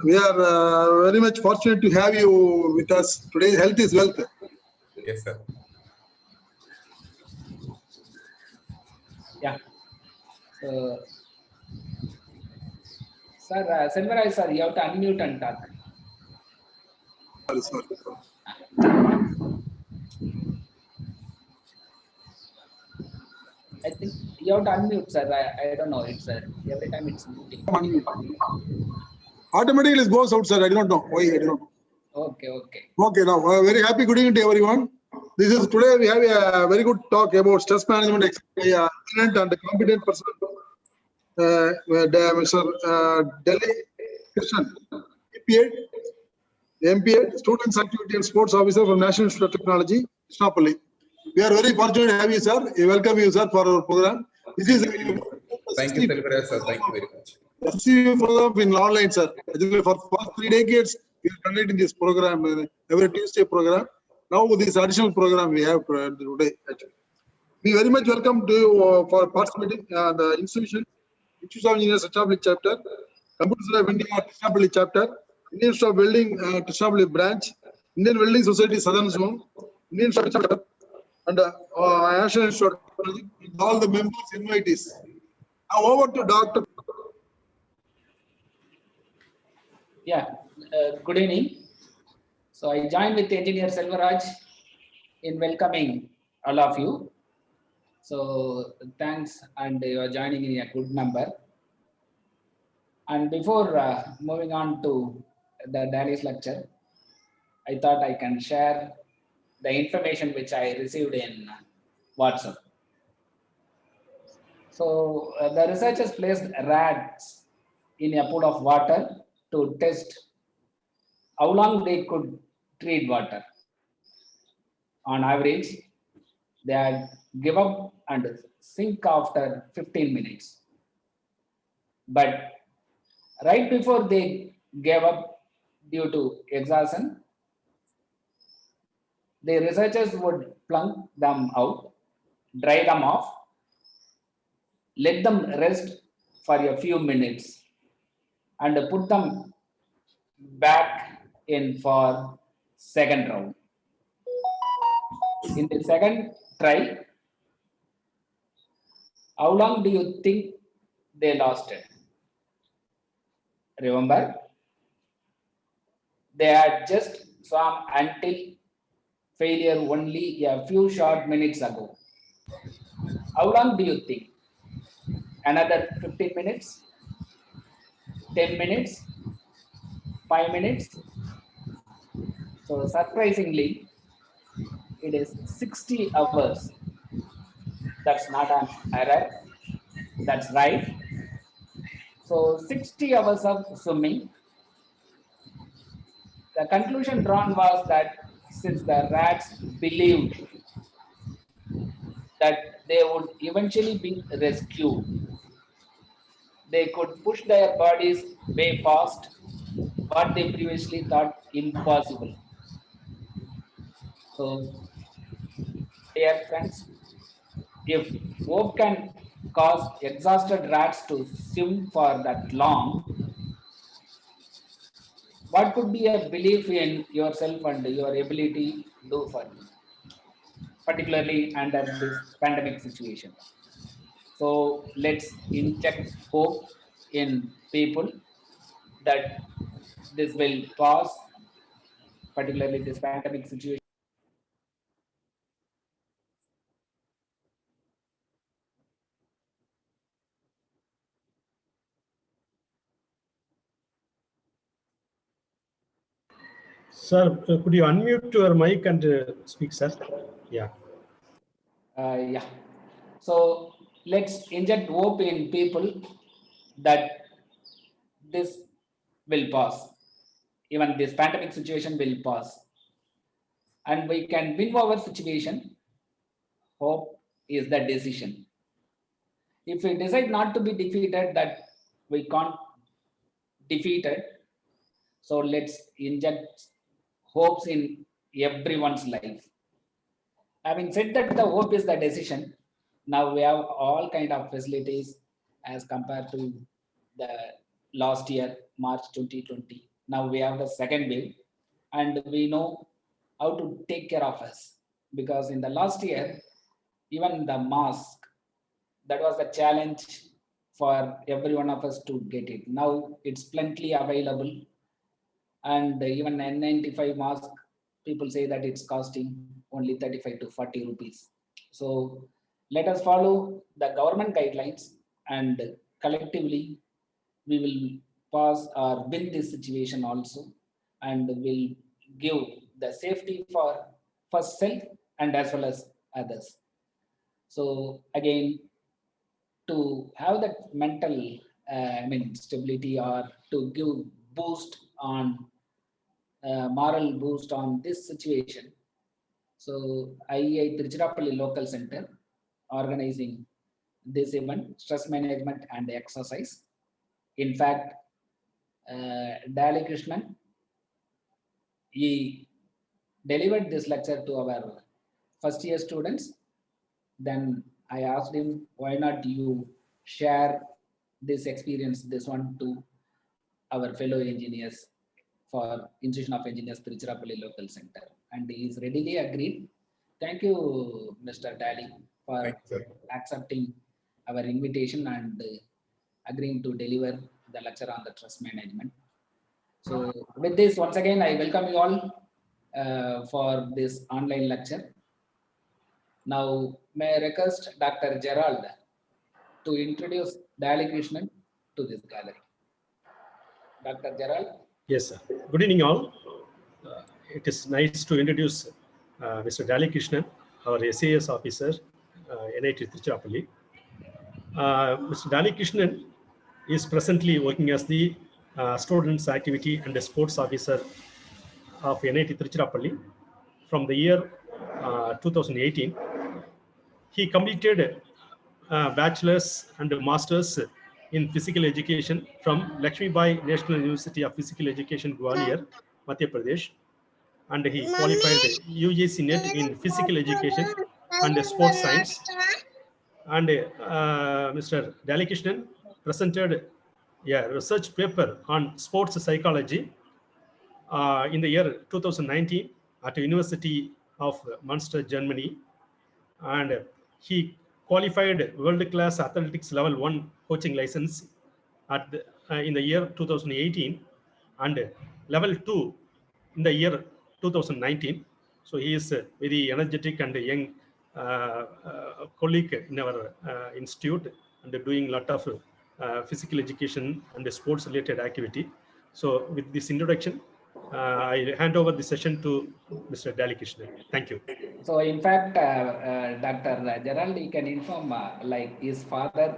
We are very much fortunate to have you with us today. Health is wealth. Yes, sir. Yeah. So, sir, Selvaraj sir, you have to unmute and talk. Sorry. I think you have to unmute, sir. I don't know. It's every time it's muting. Automatically it goes out, sir. I don't know why. I don't know. Okay. Okay, now very happy good evening to everyone. This is today we have a very good talk about stress management excellent and competent person. Mr. Delhi Krishnan, MPA, Students Activity and Sports Officer from National Institute of Technology, Krishnapalli. We are very fortunate to have you, sir. We welcome you, sir, for our program. This is Thank you, Selvaraj, sir. Thank you very much. SCU program in online, sir. Actually, for 3 decades, we are conducting this program, every Tuesday program. Now, this additional program we have today. Actually, we very much welcome to you for participating the institution, Institute of Engineers, Tishnapalli chapter, Computer Science of India, Tishnapalli chapter, Indian Institute of Building, Tishnapalli branch, Indian Building Society, Southern Zone, Indian Institute of Chapter, and National Institute of Technology, with all the members, invitees. Now, over to Dr. Yeah. Good evening. So I joined with Engineer Selvaraj in welcoming all of you. So thanks, and you are joining in a good number. And before moving on to the Dali's lecture, I thought I can share the information which I received in WhatsApp. So the researchers placed rats in a pool of water to test how long they could treat water. On average, they had give up and sink after 15 minutes. But right before they gave up due to exhaustion, the researchers would plunk them out, dry them off, let them rest for a few minutes, and put them back in for second round. In the second try, how long do you think they lasted? Remember, they had just swam until failure only a few short minutes ago. How long do you think? Another 15 minutes? 10 minutes? 5 minutes? So surprisingly, it is 60 hours. That's not an error. That's right. So 60 hours of swimming. The conclusion drawn was that since the rats believed that they would eventually be rescued, they could push their bodies way past what they previously thought impossible. So, dear friends, if hope can cause exhausted rats to swim for that long, what could be a belief in yourself and your ability to do for you, particularly under this pandemic situation? So let's inject hope in people that this will pass, particularly this pandemic situation. Sir, could you unmute your mic and speak, sir? Yeah. Yeah. So let's inject hope in people that this will pass. Even this pandemic situation will pass. And we can win our situation. Hope is the decision. If we decide not to be defeated, that we can't defeat it. So let's inject hopes in everyone's life. Having said that, the hope is the decision. Now we have all kind of facilities as compared to the last year. March 2020. Now we have the second wave, and we know how to take care of us, because in the last year, even the mask, that was the challenge for every one of us to get it. Now it's plenty available, and even N95 mask, people say that it's costing only 35 to 40 rupees. So let us follow the government guidelines, and collectively we will pass or win this situation also, and will give the safety for first self and as well as others. So again, to have that mental, stability, or to give boost on moral boost on this situation. So IEI Tiruchirappalli Local Center organizing this event, stress management and exercise. In fact, Dali Krishnan, he delivered this lecture to our first year students. Then I asked him, why not you share this experience, this one, to our fellow engineers for Institution of Engineers Tiruchirappalli Local Center, and he is readily agreed. Thank you, Mr. Dali, for Thank you, sir. accepting our invitation and agreeing to deliver the lecture on the trust management. So with this, once again, I welcome you all for this online lecture. Now, may I request Dr. Gerald to introduce Dali Krishnan to this gallery. Dr. Gerald. Yes, sir. Good evening, all. It is nice to introduce Mr. Dali Krishnan, our SAS officer, NIT Tiruchirappalli. Mr. Dali Krishnan is presently working as the Students Activity and Sports Officer of NIT Tiruchirappalli from the year 2018. He completed bachelor's and master's in physical education from Lakshmi Bai National University of Physical Education, Gwalior, Madhya Pradesh, and he qualified UGC NET in physical education and sports science. And Mr. Dali Krishnan presented a research paper on sports psychology in the year 2019 at the University of Münster, Germany, and he qualified world-class athletics level 1 coaching license at in the year 2018 and level 2 in the year 2019. So he is a very energetic and young colleague in our institute, and doing a lot of physical education and sports related activity. So with this introduction, I hand over the session to Mr. Dali Krishnan. Thank you. So in fact, Dr. Gerald, you can inform like his father,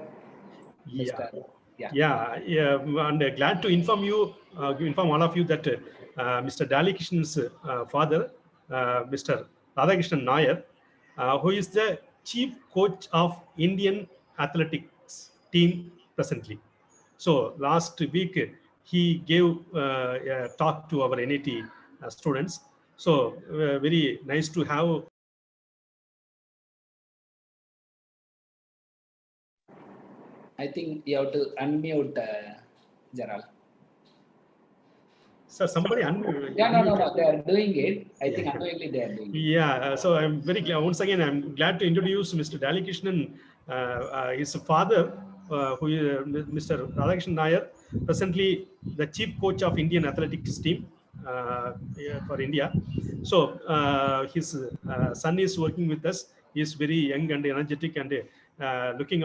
Mr. Yeah, and glad to inform you, inform all of you that Mr. Dali Krishnan's father, Mr. Radhakrishnan Nair, who is the chief coach of Indian athletics team presently. So last week he gave a talk to our NIT students. So very nice to have. I think you have to unmute Gerald. Sir, somebody unmute. Yeah, no, they are doing it. I think unknowingly they are doing it. Yeah, so I'm very glad, once again, I'm glad to introduce Mr. Dali Krishnan, his father, who is Mr. Radhakrishnan Nair, presently the chief coach of Indian athletics team for India. So his son is working with us. He is very young and energetic and looking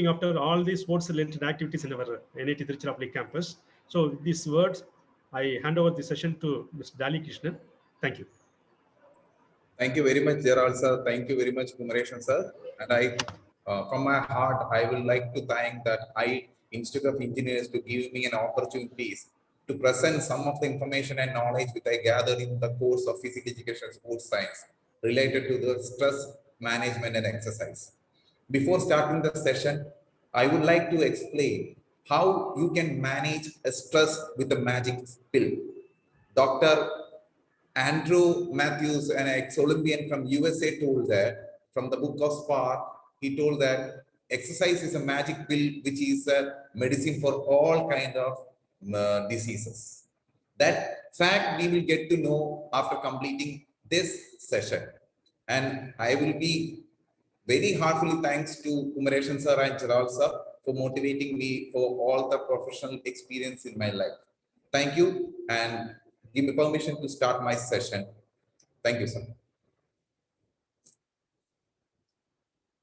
after all the sports related activities in our NIT Tiruchirappalli campus. So with these words, I hand over the session to Mr. Dali Krishnan. Thank you. Thank you very much, Gerald sir. Thank you very much, Kumareshan sir. And I, from my heart, I would like to thank that Institute of Engineers to give me an opportunity to present some of the information and knowledge which I gathered in the course of physical education and sports science related to the stress management and exercise. Before starting the session, I would like to explain how you can manage a stress with a magic pill. Dr. Andrew Matthews, an ex-Olympian from USA, told that from the book of Spark, he told that exercise is a magic pill, which is a medicine for all kind of diseases. That fact we will get to know after completing this session. And I will be very heartfully thanks to Kumareshan sir and Chiral sir for motivating me for all the professional experience in my life. Thank you, and give me permission to start my session. Thank you, sir.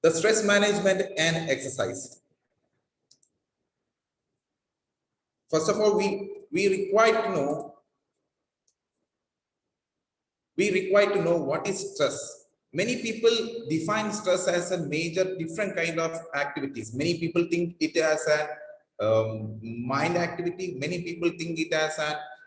The stress management and exercise. First of all, we require to know what is stress. Many people define stress as a major different kind of activities. Many people think it as a mind activity. Many people think it as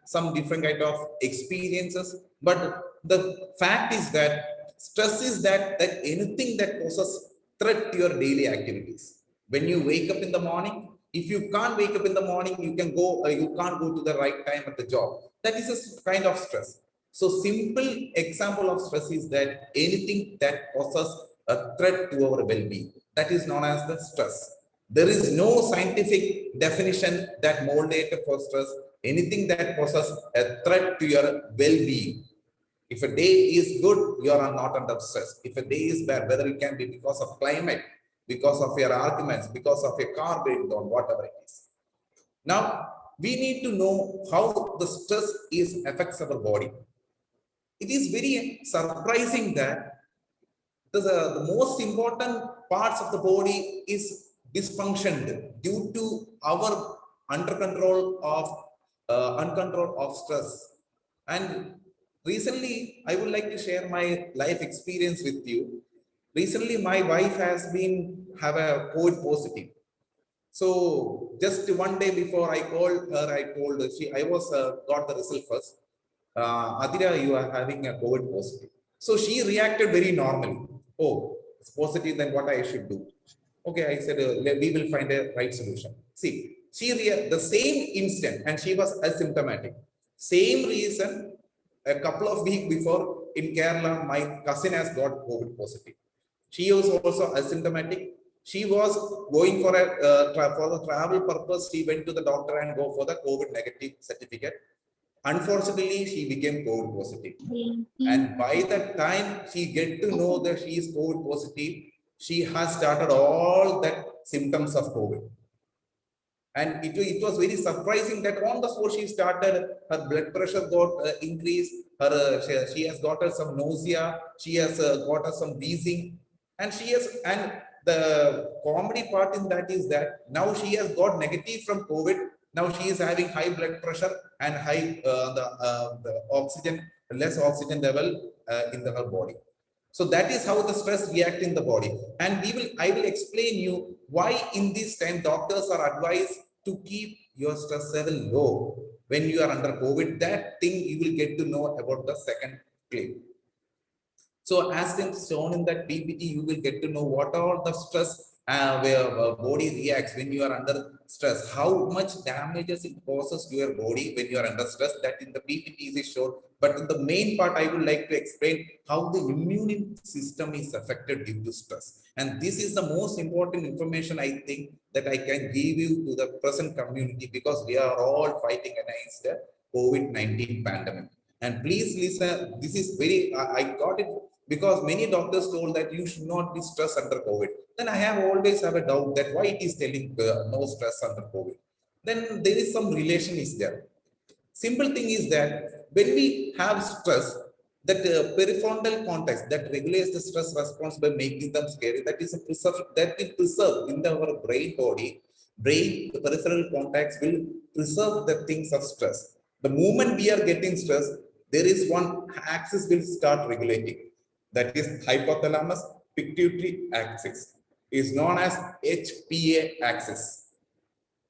some different kind of experiences. But the fact is that stress is that anything that poses threat to your daily activities. When you wake up in the morning, if you can't wake up in the morning, you can't go to the right time at the job. That is a kind of stress. So simple example of stress is that anything that poses a threat to our well-being, that is known as the stress. There is no scientific definition that motivated for stress. Anything that poses a threat to your well-being. If a day is good, you are not under stress. If a day is bad, whether it can be because of climate, because of your arguments, because of your car breakdown, whatever it is. Now, we need to know how the stress affects our body. It is very surprising that the most important parts of the body is dysfunctioned due to our uncontrol of stress. And recently, I would like to share my life experience with you. Recently, my wife has have a COVID positive. So just one day before I called her, I told her, I was got the result first. Adira, you are having a COVID positive. So she reacted very normally. Oh, it's positive, then what I should do? Okay, I said, we will find a right solution. See, the same instant, and she was asymptomatic. Same reason, a couple of weeks before in Kerala, my cousin has got COVID positive. She was also asymptomatic. She was going for the travel purpose. She went to the doctor and go for the COVID negative certificate. Unfortunately, she became COVID positive. And by the time she get to know that she is COVID positive, she has started all that symptoms of COVID. And it was very surprising that on the spot she started, her blood pressure got increased, she has got some nausea, she has got some wheezing, and the comedy part in that is that now she has got negative from COVID. Now she is having high blood pressure and high the oxygen, less oxygen level in her body. So that is how the stress reacts in the body. And I will explain you why in this time doctors are advised to keep your stress level low. When you are under COVID, that thing you will get to know about the second clip. So as shown in that PPT, you will get to know what all the stress where body reacts when you are under stress, how much damages it causes to your body when you are under stress. That in the PPT is shown. But in the main part, I would like to explain how the immune system is affected due to stress. And this is the most important information I think that I can give you to the present community, because we are all fighting against the COVID-19 pandemic. And please listen, this is very, I got it because many doctors told that you should not be stressed under COVID. Then I always have a doubt that why it is telling no stress under COVID. Then there is some relation is there. Simple thing is that when we have stress, that prefrontal cortex that regulates the stress response by making them scary, that is a preserve in our brain body. Brain, the peripheral cortex will preserve the things of stress. The moment we are getting stress, there is one axis will start regulating. That is hypothalamus pituitary axis, is known as HPA axis.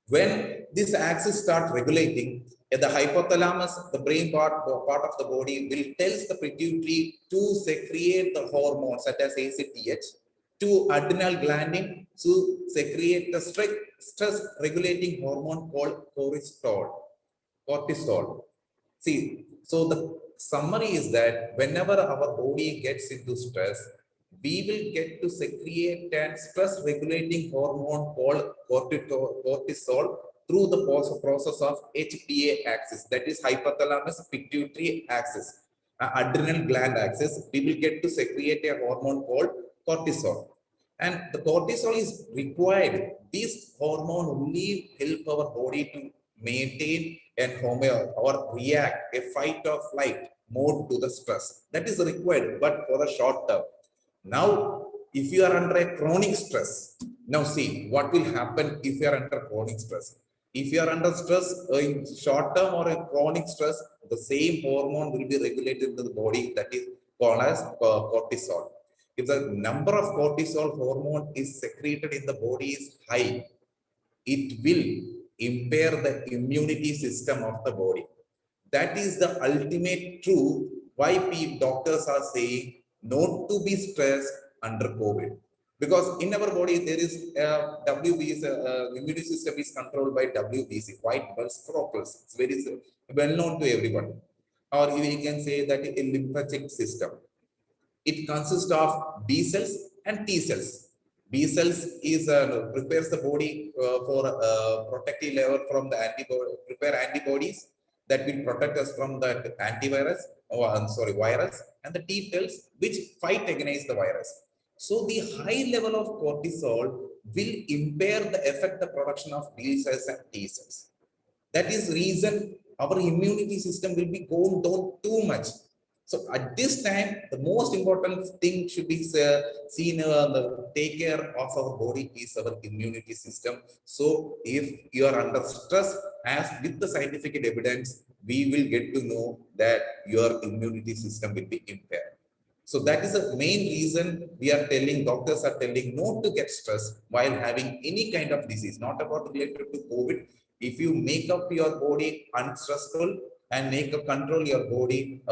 When this axis starts regulating, the hypothalamus, the brain part of the body, will tell the pituitary to secrete the hormones such as ACTH, to adrenal glanding to secrete the stress regulating hormone called cortisol. See, so the summary is that whenever our body gets into stress, we will get to secrete and stress regulating hormone called cortisol through the process of HPA axis, that is hypothalamus pituitary axis, adrenal gland axis. We will get to secrete a hormone called cortisol, and the cortisol is required. This hormone only help our body to maintain and or react a fight or flight mode to the stress that is required, but for a short term. Now, if you are under a chronic stress, now see what will happen if you are under chronic stress. If you are under stress in short term or a chronic stress, the same hormone will be regulated in the body, that is called as cortisol. If the number of cortisol hormone is secreted in the body is high, it will impair the immunity system of the body. That is the ultimate truth why doctors are saying not to be stressed under COVID. Because in our body, there is WBC, immunity system is controlled by WBC, white blood corpuscles. It's very well known to everyone. Or we can say that a lymphatic system. It consists of B cells and T cells. B cells is prepares the body for protective level from the antibody, prepare antibodies that will protect us from the antivirus, or virus, and the T cells which fight against the virus. So the high level of cortisol will impair the production of B cells and T cells. That is reason our immunity system will be going down too much. So at this time, the most important thing should be seen, the take care of our body is our immunity system. So if you are under stress, as with the scientific evidence, we will get to know that your immunity system will be impaired. So that is the main reason we are telling, doctors are telling not to get stressed while having any kind of disease, not about related to COVID. If you make up your body unstressful and make up control your body,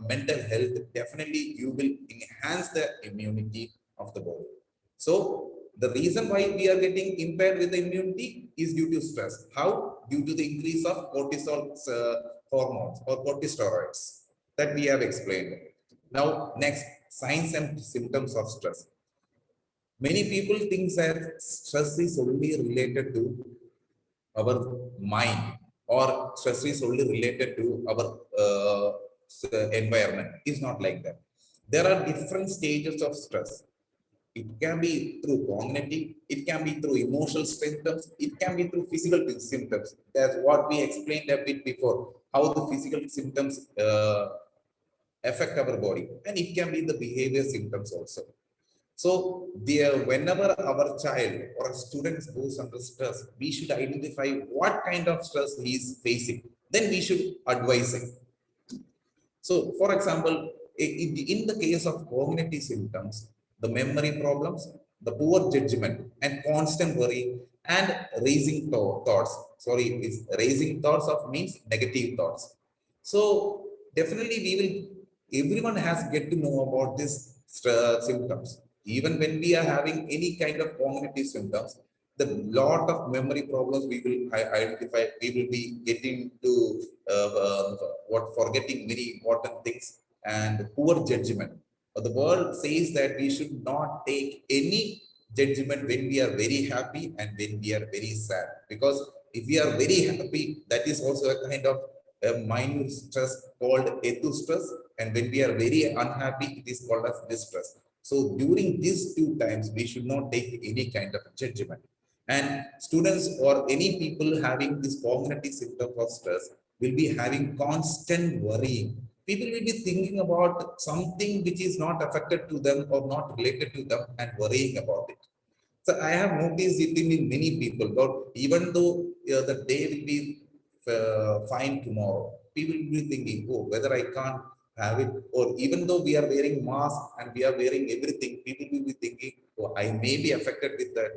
mental health, definitely you will enhance the immunity of the body. So the reason why we are getting impaired with the immunity is due to stress. How? Due to the increase of cortisol hormones or corticosteroids that we have explained. Now, next, signs and symptoms of stress. Many people think that stress is only related to our mind, or stress is only related to our environment. It's not like that. There are different stages of stress. It can be through cognitive, it can be through emotional symptoms, it can be through physical symptoms. That's what we explained a bit before, how the physical symptoms affect our body, and it can be the behavior symptoms also. So whenever our child or a student goes under stress, we should identify what kind of stress he is facing. Then we should advise him. So for example, in the case of cognitive symptoms, the memory problems, the poor judgment and constant worry and raising thoughts. Sorry, is raising thoughts of means negative thoughts. So definitely everyone has get to know about these symptoms. Even when we are having any kind of cognitive symptoms, the lot of memory problems we will identify. We will be getting to forgetting many important things, and poor judgment. The world says that we should not take any judgment when we are very happy and when we are very sad. Because if we are very happy, that is also a kind of a minor stress called stress, and when we are very unhappy, it is called as distress. So during these two times, we should not take any kind of judgment. And students or any people having this cognitive symptom of stress will be having constant worrying. People will be thinking about something which is not affected to them or not related to them and worrying about it. So I have noticed it in many people, but even though the day will be fine tomorrow, people will be thinking, oh, whether I can't have it, or even though we are wearing mask and we are wearing everything, people will be thinking, oh, I may be affected with that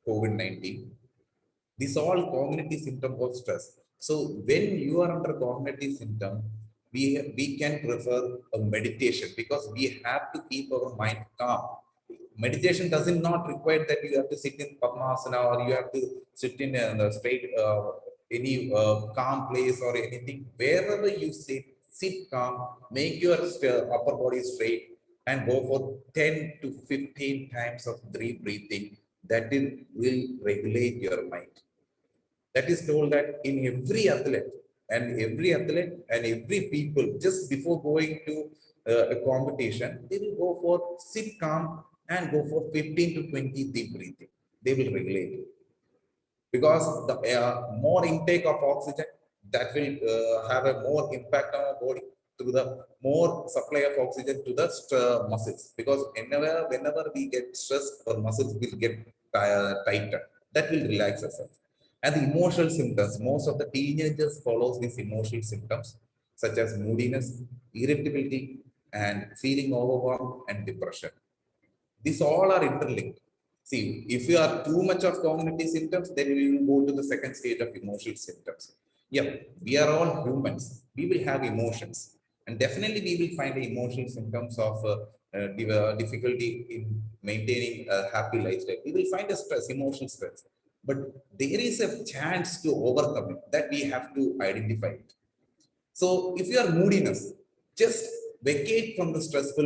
COVID-19. These all cognitive symptoms of stress. So when you are under cognitive symptom, we can prefer a meditation, because we have to keep our mind calm. Meditation doesn't not require that you have to sit in Padmasana or you have to sit in a straight any calm place or anything. Wherever you sit calm, make your upper body straight, and go for 10 to 15 times of deep breathing. That will regulate your mind. That is told that in every people, just before going to a competition, they will go for sit calm and go for 15 to 20 deep breathing. They will regulate because the more intake of oxygen, that will have a more impact on our body through the more supply of oxygen to the muscles, because whenever we get stressed, our muscles will get tighter. That will relax us. And the emotional symptoms, most of the teenagers follows these emotional symptoms such as moodiness, irritability, and feeling overwhelmed and depression. These all are interlinked. See, if you are too much of cognitive symptoms, then we will go to the second stage of emotional symptoms. Yeah, we are all humans. We will have emotions. And definitely we will find the emotional symptoms of difficulty in maintaining a happy lifestyle. We will find a stress, emotional stress. But there is a chance to overcome it that we have to identify it. So if you are moodiness, just vacate from the stressful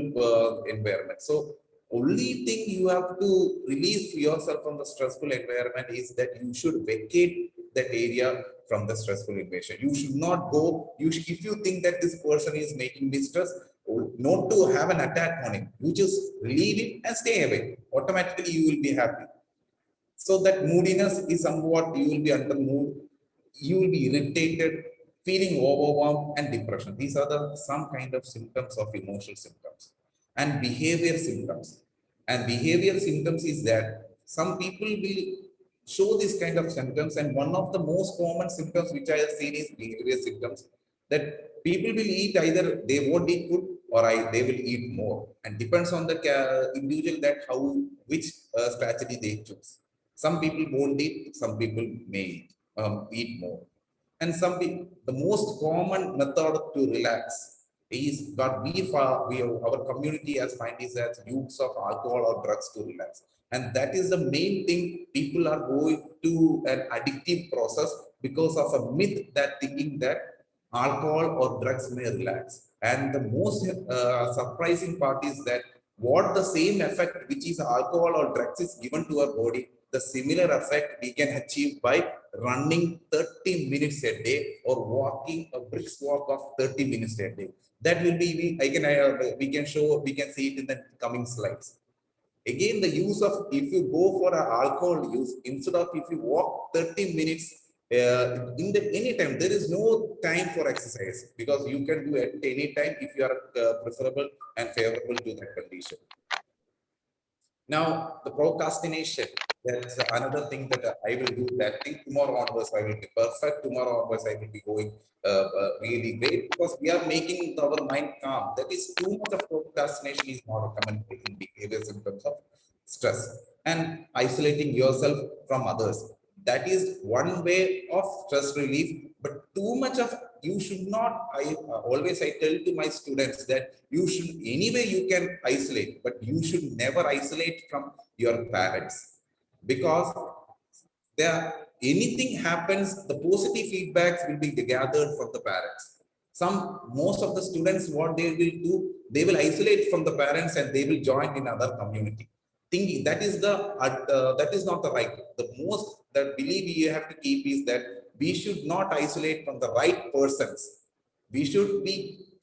environment. So only thing you have to release yourself from the stressful environment is that you should vacate that area from the stressful environment. You should not go, if you think that this person is making me stress, not to have an attack on him. You just leave it and stay away. Automatically you will be happy. So that moodiness is somewhat, you will be under mood, you will be irritated, feeling overwhelmed, and depression. These are the some kind of symptoms of emotional symptoms. And behavior symptoms. And behavior symptoms is that some people will show this kind of symptoms, and one of the most common symptoms which I have seen is behavior symptoms, that people will eat, either they won't eat food or they will eat more, and depends on the individual that which strategy they choose. Some people won't eat, some people may eat more. And the most common method to relax is what our community has find is as use of alcohol or drugs to relax. And that is the main thing. People are going to an addictive process because of a myth that thinking that alcohol or drugs may relax. And the most surprising part is that what the same effect which is alcohol or drugs is given to our body, the similar effect we can achieve by running 30 minutes a day or walking a brisk walk of 30 minutes a day. That will be, we can see it in the coming slides. Again, the use of, if you go for an alcohol use, instead of if you walk 30 minutes, any time, there is no time for exercise, because you can do it at any time if you are preferable and favorable to that condition. Now, the procrastination, that's another thing that I will do. That thing tomorrow onwards, I will be perfect. Tomorrow onwards, I will be going really great, because we are making our mind calm. That is, too much of procrastination is not recommended in behavior symptoms of stress. And isolating yourself from others. That is one way of stress relief, but too much of, you should not, I tell to my students that you should, anyway you can isolate, but you should never isolate from your parents, because anything happens, the positive feedbacks will be gathered from the parents. Most of the students, what they will do, they will isolate from the parents and they will join in other community. Thinking that is that is not the right. The most that belief you have to keep is that we should not isolate from the right persons. We should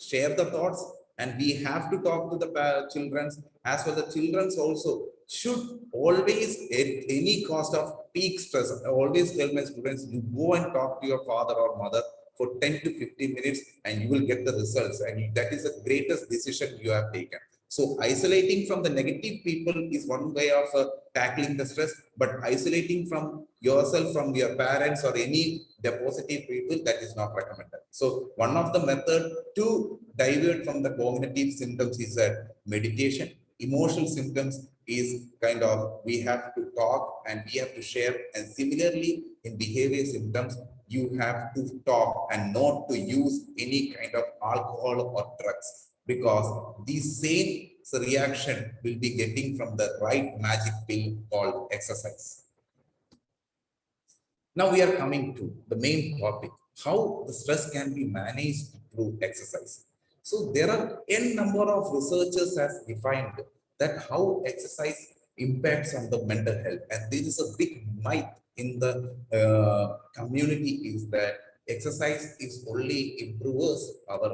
share the thoughts, and we have to talk to the children, as well the children also should always, at any cost of peak stress, I always tell my students, you go and talk to your father or mother for 10 to 15 minutes and you will get the results, and that is the greatest decision you have taken. So isolating from the negative people is one way of tackling the stress, but isolating from yourself, from your parents or any positive people, that is not recommended. So one of the method to divert from the cognitive symptoms is that meditation. Emotional symptoms is kind of, we have to talk and we have to share, and similarly in behavior symptoms, you have to talk and not to use any kind of alcohol or drugs, because the same reaction will be getting from the right magic pill called exercise. Now we are coming to the main topic, how the stress can be managed through exercise. So there are n number of researchers has defined that how exercise impacts on the mental health, and this is a big myth in the community, is that exercise is only improves our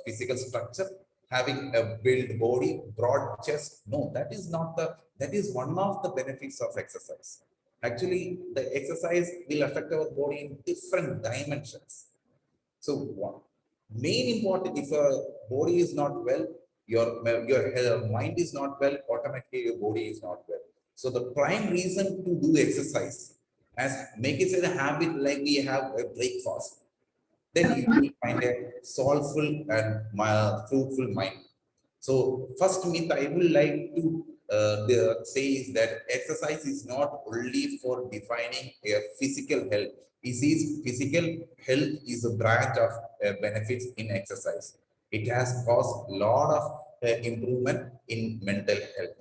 physical structure, having a built body, broad chest. No, that is not the, that is one of the benefits of exercise. Actually, the exercise will affect our body in different dimensions. So one main important, if a body is not well, your mind is not well, automatically your body is not well. So the prime reason to do exercise, as make it a habit, like we have a breakfast, then you will find a soulful and fruitful mind. So first myth I would like to say is that exercise is not only for defining a physical health. It is physical health is a branch of benefits in exercise. It has caused a lot of improvement in mental health.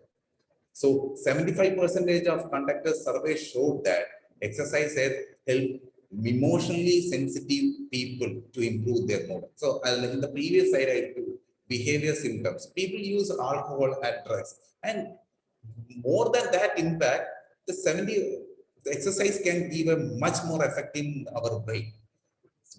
So 75% of conductor survey showed that exercise has helped emotionally sensitive people to improve their mood. So in the previous slide, I do behavior symptoms. People use alcohol and drugs, and more than that impact, the exercise can give a much more effect in our brain.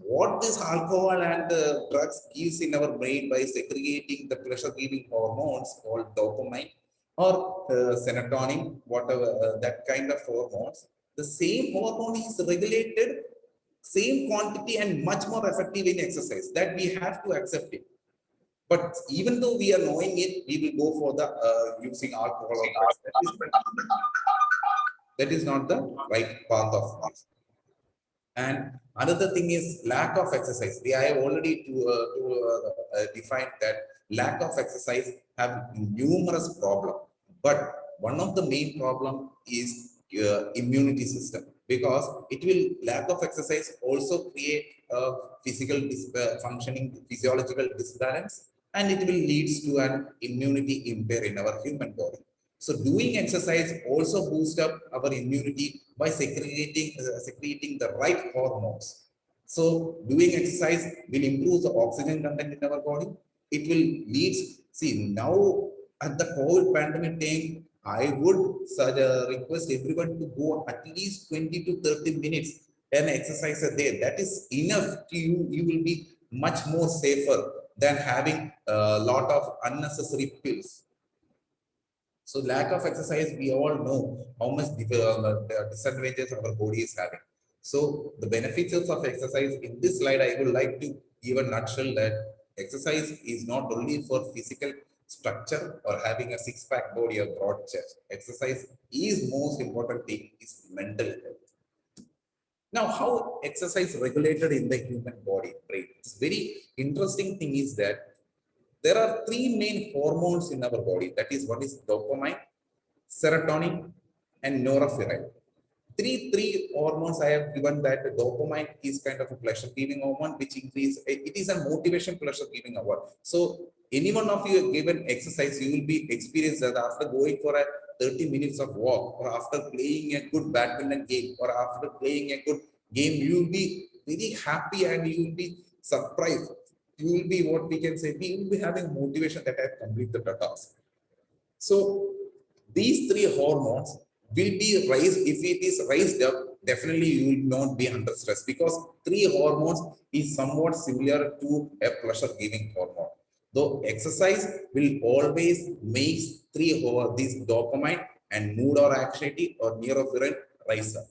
What this alcohol and drugs gives in our brain by segregating the pleasure-giving hormones called dopamine or serotonin, whatever that kind of hormones, the same hormone is regulated, same quantity and much more effective in exercise. That we have to accept it. But even though we are knowing it, we will go for the using alcohol or drugs. That is not the right path of this. And another thing is lack of exercise. I have already defined that lack of exercise have numerous problems. But one of the main problem is immunity system, because it will, lack of exercise also create a physical functioning physiological disbalance, and it will leads to an immunity impair in our human body. So doing exercise also boosts up our immunity by secreting the right hormones. So doing exercise will improve the oxygen content in our body. It will lead, see now at the COVID pandemic time, I would request everyone to go at least 20 to 30 minutes and exercise a day. That is enough to you. You will be much more safer than having a lot of unnecessary pills. So lack of exercise, we all know how much disadvantages our body is having. So the benefits of exercise in this slide, I would like to give a nutshell that exercise is not only for physical structure or having a six-pack body or broad chest. Exercise is most important thing is mental health. Now, how exercise regulated in the human body, brain? It's very interesting thing is that there are three main hormones in our body. That is, one is dopamine, serotonin, and norepinephrine. Three hormones I have given that the dopamine is kind of a pleasure-giving hormone, which increase. It is a motivation pleasure-giving hormone. So any one of you given exercise, you will be experienced that after going for a 30 minutes of walk, or after playing a good badminton game, or after playing a good game, you will be very happy and you will be surprised. You will be, what we can say, we will be having motivation that I have completed the task. So these three hormones will be raised. If it is raised up, definitely you will not be under stress, because three hormones is somewhat similar to a pleasure-giving hormone. Though exercise will always make these dopamine and mood or anxiety or norepinephrine rise up.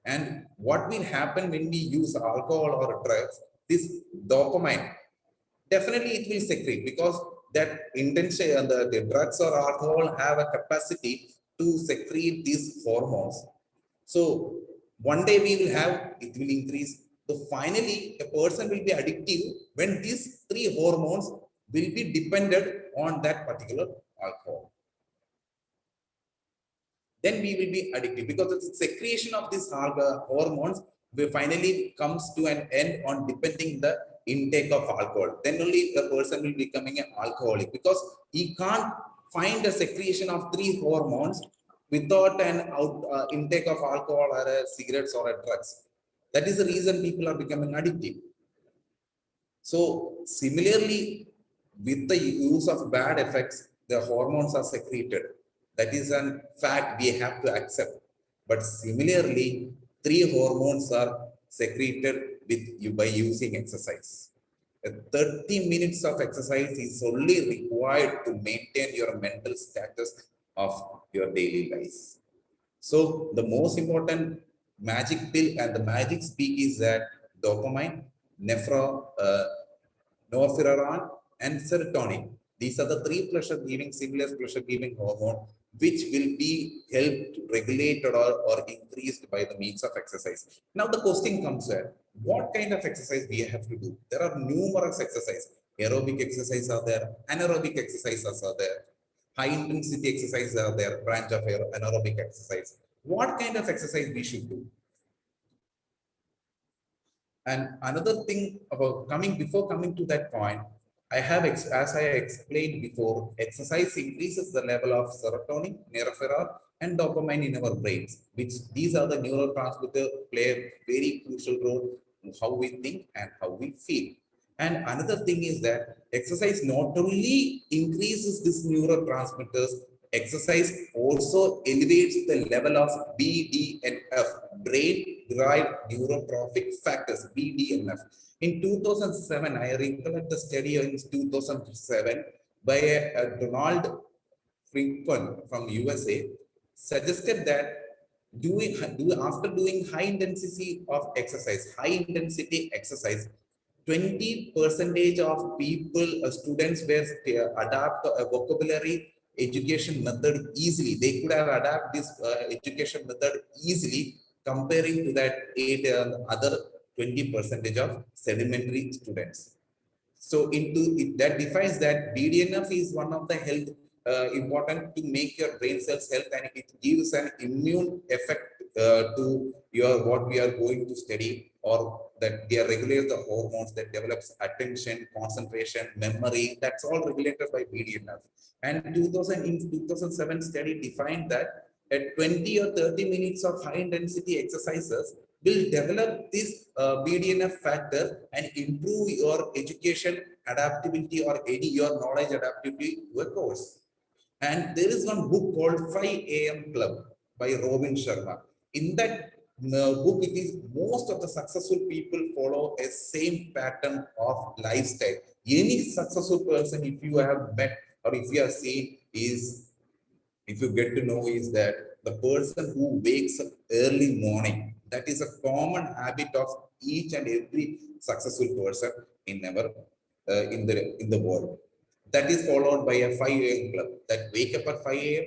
And what will happen when we use alcohol or drugs? This dopamine, definitely it will secrete, because that intention, the drugs or alcohol have a capacity to secrete these hormones. So one day we will have, it will increase. So finally, a person will be addictive when these three hormones will be dependent on that particular alcohol. Then we will be addictive, because the secretion of these hormones will finally comes to an end on depending the intake of alcohol. Then only the person will becoming an alcoholic, because he can't find a secretion of three hormones without an intake of alcohol or cigarettes or drugs. That is the reason people are becoming addictive. So similarly, with the use of bad effects, the hormones are secreted. That is a fact we have to accept. But similarly, three hormones are secreted by using exercise. 30 minutes of exercise is only required to maintain your mental status of your daily life. So the most important magic pill and the magic speak is that dopamine, norepinephrine, and serotonin. These are the three pleasure-giving, seamless pleasure-giving hormone, which will be helped, regulated, or increased by the means of exercise. Now the question comes here, what kind of exercise we have to do? There are numerous exercises. Aerobic exercises are there, anaerobic exercises are there, high intensity exercises are there, branch of anaerobic exercise. What kind of exercise we should do? And another thing about before coming to that point, I have, as I explained before, exercise increases the level of serotonin, norepinephrine, and dopamine in our brains, which these are the neurotransmitters play a very crucial role in how we think and how we feel. And another thing is that exercise not only increases these neurotransmitters, exercise also elevates the level of BDNF, brain-derived neurotrophic factors, BDNF. In 2007, I recollect the study in 2007 by Donald Frinkman from USA, suggested that after doing high intensity exercise, 20% of people, students were adapt a vocabulary education method easily. They could have adapt this education method easily comparing to that other 20% of sedimentary students. So that defines that BDNF is one of the health important to make your brain cells health, and it gives an immune effect to your what we are going to study, or that they regulate the hormones that develops attention, concentration, memory. That's all regulated by BDNF. And in 2007 study defined that at 20 or 30 minutes of high intensity exercises will develop this BDNF factor and improve your education adaptability or any your knowledge adaptability to a course. And there is one book called 5 AM Club by Robin Sharma. In that book, it is most of the successful people follow a same pattern of lifestyle. Any successful person, if you have met or if you have seen, is if you get to know is that the person who wakes up early morning, that is a common habit of each and every successful person in our in the world. That is followed by a 5 AM club that wake up at 5 AM,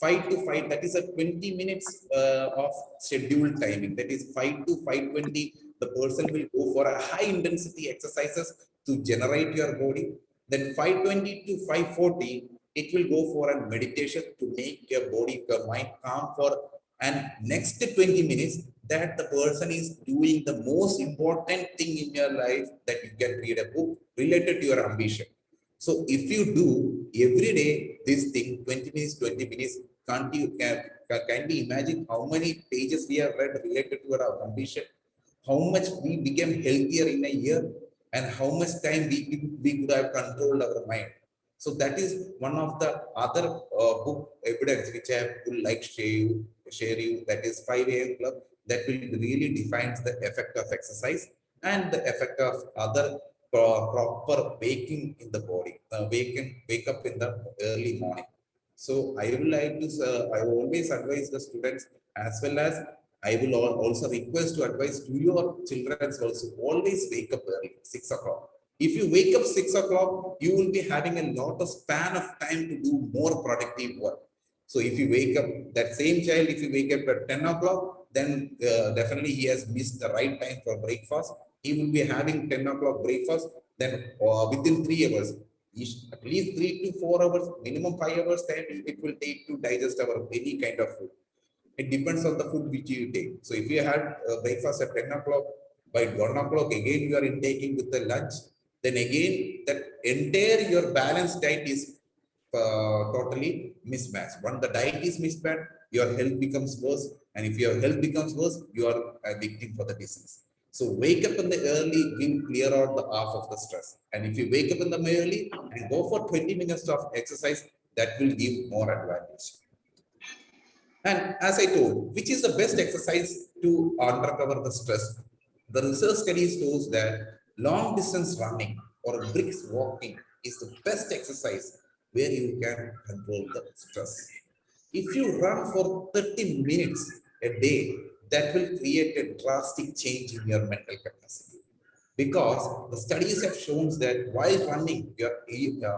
5 to 5, that is a 20 minutes of scheduled timing. That is 5 to 5:20. The person will go for a high intensity exercises to generate your body. Then 5:20 to 5:40, it will go for a meditation to make your body, your mind calm for, and next 20 minutes that the person is doing the most important thing in your life, that you can read a book related to your ambition. So if you do every day this thing, 20 minutes, can't you can we imagine how many pages we have read related to our ambition? How much we became healthier in a year, and how much time we could have controlled our mind. So that is one of the other book evidence which I would like to share you. That is 5 AM Club. That will really defines the effect of exercise and the effect of other proper waking in the body, wake up in the early morning. So I would like to, I always advise the students, as well as I will also request to advise to your children also, always wake up early, 6 o'clock. If you wake up 6 o'clock, you will be having a lot of span of time to do more productive work. So if you wake up, that same child, if you wake up at 10 o'clock, then definitely he has missed the right time for breakfast. He will be having 10 o'clock breakfast, then within 3 hours, at least 3 to 4 hours, minimum 5 hours time it will take to digest our any kind of food. It depends on the food which you take. So if you had breakfast at 10 o'clock, by 1 o'clock again you are intaking with the lunch, then again that entire your balanced diet is totally mismatched. When the diet is mismatched, your health becomes worse, and if your health becomes worse, you are a victim for the disease. So wake up in the early will clear out the half of the stress. And if you wake up in the early and go for 20 minutes of exercise, that will give more advantage. And as I told, which is the best exercise to uncover the stress? The research studies shows that long distance running or brisk walking is the best exercise where you can control the stress. If you run for 30 minutes a day, that will create a drastic change in your mental capacity. Because the studies have shown that while running, your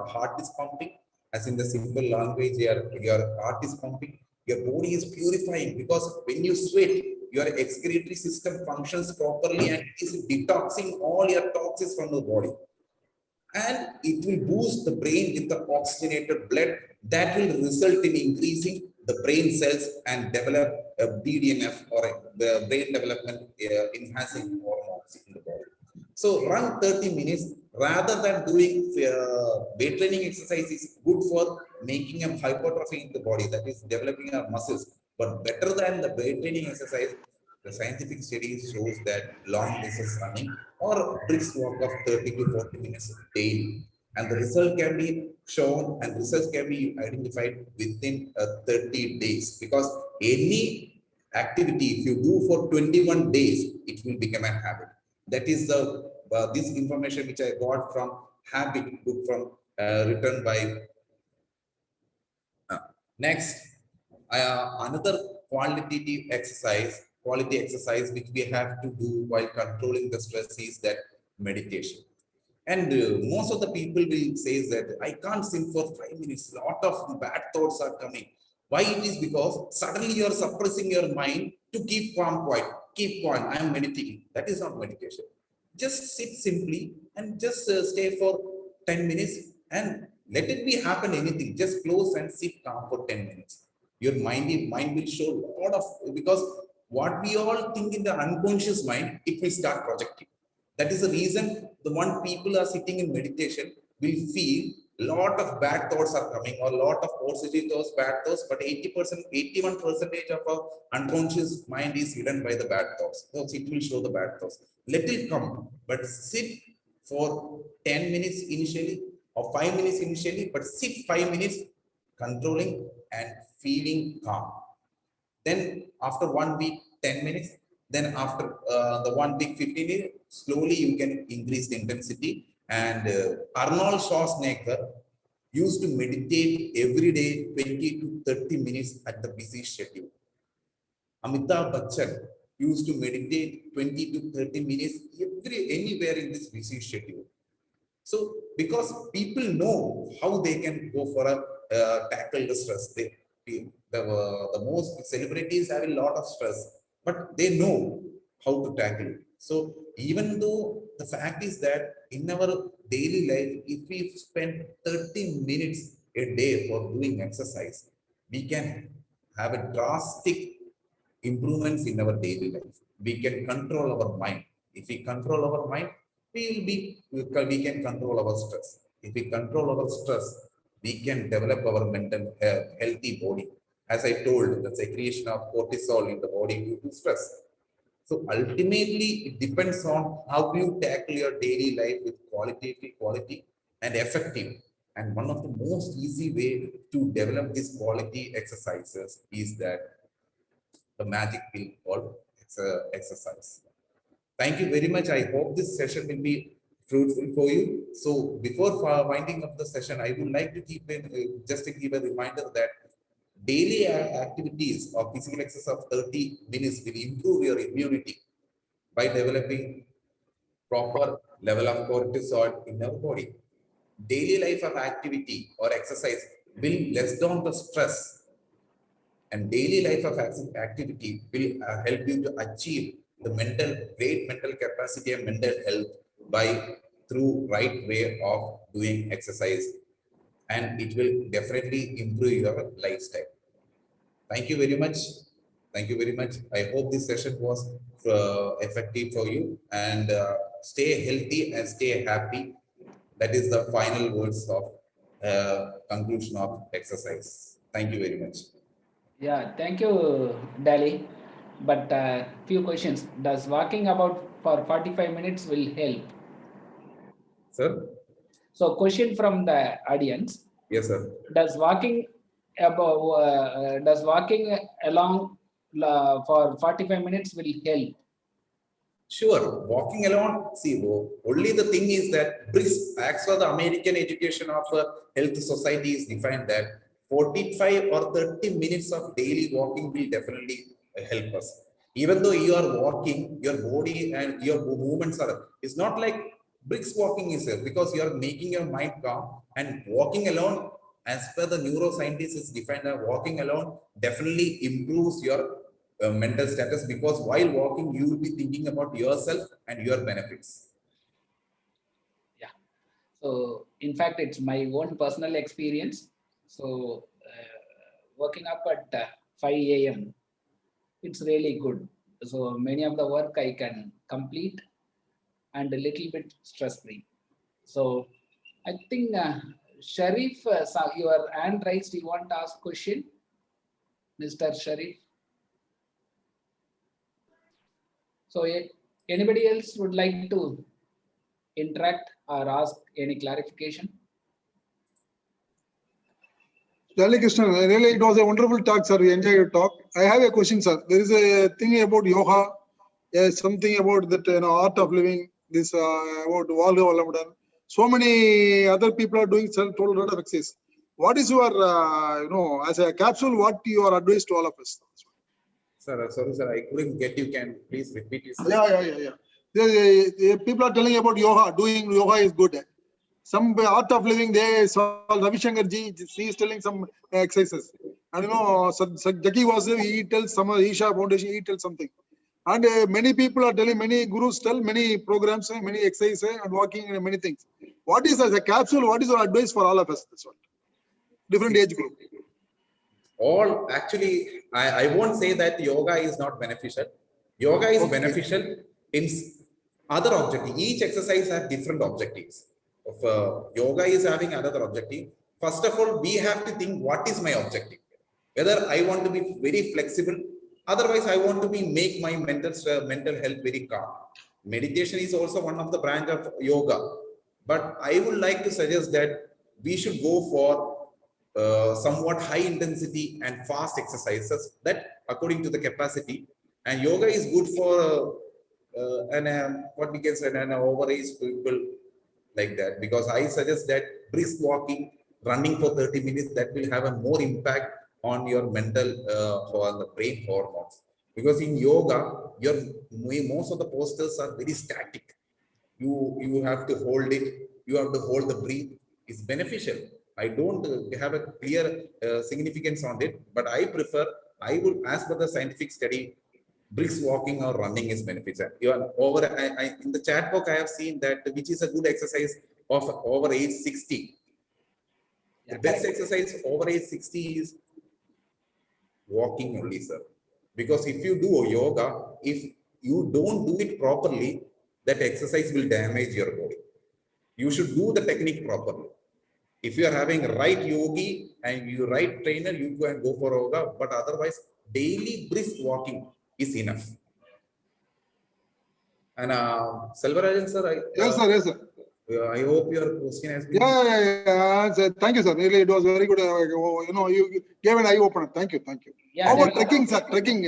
heart is pumping, as in the simple language, your heart is pumping, your body is purifying, because when you sweat, your excretory system functions properly and is detoxing all your toxins from the body. And it will boost the brain with the oxygenated blood that will result in increasing the brain cells and develop a BDNF or the brain development enhancing hormones in the body. So run 30 minutes rather than doing weight training exercise is good for making a hypertrophy in the body, that is developing our muscles. But better than the weight training exercise, the scientific studies shows that long distance running or brisk walk of 30 to 40 minutes daily. And the result can be shown and results can be identified within 30 days, because any activity, if you do for 21 days, it will become a habit. That is the this information which I got from Habit book from written by next. Another quality exercise which we have to do while controlling the stress is that meditation. And most of the people will say that I can't sit for 5 minutes. A lot of bad thoughts are coming. Why it is? Because suddenly you are suppressing your mind to keep calm, quiet, keep quiet. I am meditating. That is not meditation. Just sit simply and just stay for 10 minutes and let it be happen anything. Just close and sit calm for 10 minutes. Your mind will show a lot of, because what we all think in the unconscious mind, it will start projecting. That is the reason the one people are sitting in meditation will feel a lot of bad thoughts are coming or a lot of positive thoughts, bad thoughts, but 80%, 81% of our unconscious mind is hidden by the bad thoughts. So it will show the bad thoughts. Let it come, but sit for 10 minutes initially or 5 minutes initially, but sit 5 minutes controlling and feeling calm. Then after 1 week, 10 minutes, then after the 1 week, 15 minutes, slowly you can increase the intensity. And Arnold Schwarzenegger used to meditate every day 20 to 30 minutes at the busy schedule. Amitabh Bachchan used to meditate 20 to 30 minutes anywhere in this busy schedule. So because people know how they can go for a tackle the stress. The most celebrities have a lot of stress, but they know how to tackle it. So even though the fact is that in our daily life, if we spend 30 minutes a day for doing exercise, we can have a drastic improvements in our daily life. We can control our mind. If we control our mind, we can control our stress. If we control our stress, we can develop our mental healthy body. As I told, the secretion of cortisol in the body due to stress. So ultimately, it depends on how you tackle your daily life with quality and effective. And one of the most easy way to develop these quality exercises is that the magic pill called exercise. Thank you very much. I hope this session will be fruitful for you. So before winding up the session, I would like to keep just to give a reminder that daily activities of physical exercise of 30 minutes will improve your immunity by developing proper level of cortisol in our body. Daily life of activity or exercise will less down the stress, and daily life of activity will help you to achieve the great mental capacity and mental health by through right way of doing exercise, and it will definitely improve your lifestyle. Thank you very much. Thank you very much. I hope this session was effective for you, and stay healthy and stay happy. That is the final words of conclusion of exercise. Thank you very much. Yeah, thank you, Dali. But few questions. Does walking about for 45 minutes will help? Sir? So question from the audience. Yes, sir. Does walking along for 45 minutes will help? Sure, walking alone, see, only the thing is that brisk, as for the American education of health society is defined that 45 or 30 minutes of daily walking will definitely help us. Even though you are walking, your body and your movements are, it's not like brisk walking is because you are making your mind calm, and walking alone, as per the neuroscientists is defined that walking alone definitely improves your mental status, because while walking you will be thinking about yourself and your benefits. Yeah. So in fact, it's my own personal experience. So waking up at 5 a.m. it's really good. So many of the work I can complete and a little bit stress free. So I think Sharif, your hand raised. You want to ask question, Mr. Sharif? So anybody else would like to interact or ask any clarification? Dali Krishnan, really it was a wonderful talk, sir. We enjoyed your talk. I have a question, sir. There is a thing about yoga, something about that art of living. This about Waldo. So many other people are doing total lot of exercise. What is your as a capsule? What your advice to all of us? Sir, sorry, sir, I couldn't get you. Can please repeat this? Yeah. People are telling about yoga. Doing yoga is good. Some art of living, they saw Ravi Shankar ji, he is telling some exercises. And Jackie was there, he tells some Isha Foundation, he tells something. And many people are telling, many gurus tell many programs, many exercises and walking and many things. What is as a capsule, what is your advice for all of us? That's what. Different age group. All actually, I won't say that yoga is not beneficial. Yoga is beneficial in other objectives. Each exercise has different objectives. Yoga is having another objective. First of all, we have to think what is my objective. Whether I want to be very flexible, otherwise I want to be make my mental health very calm. Meditation is also one of the branch of yoga, but I would like to suggest that we should go for somewhat high intensity and fast exercises that according to the capacity. And yoga is good for what we can say an overage people like that, because I suggest that brisk walking, running for 30 minutes, that will have a more impact on your mental or the brain hormones. Because in yoga, most of the postures are very static. You have to hold it, you have to hold the breath. It's beneficial. I don't have a clear significance on it, but I would, as per the scientific study, brisk walking or running is beneficial. In the chat box, I have seen that which is a good exercise of over age 60. The best exercise over age 60 is walking only, sir. Because if you do yoga, if you don't do it properly, that exercise will damage your body. You should do the technique properly. If you are having right yogi and you right trainer, you go and go for yoga, but otherwise daily brisk walking is enough. And Selvarajan sir, Yes, sir. I hope your question has been. Yeah. Thank you, sir. Really, it was very good. You gave an eye opener. Thank you. Yeah, how about trekking, sir? Trekking,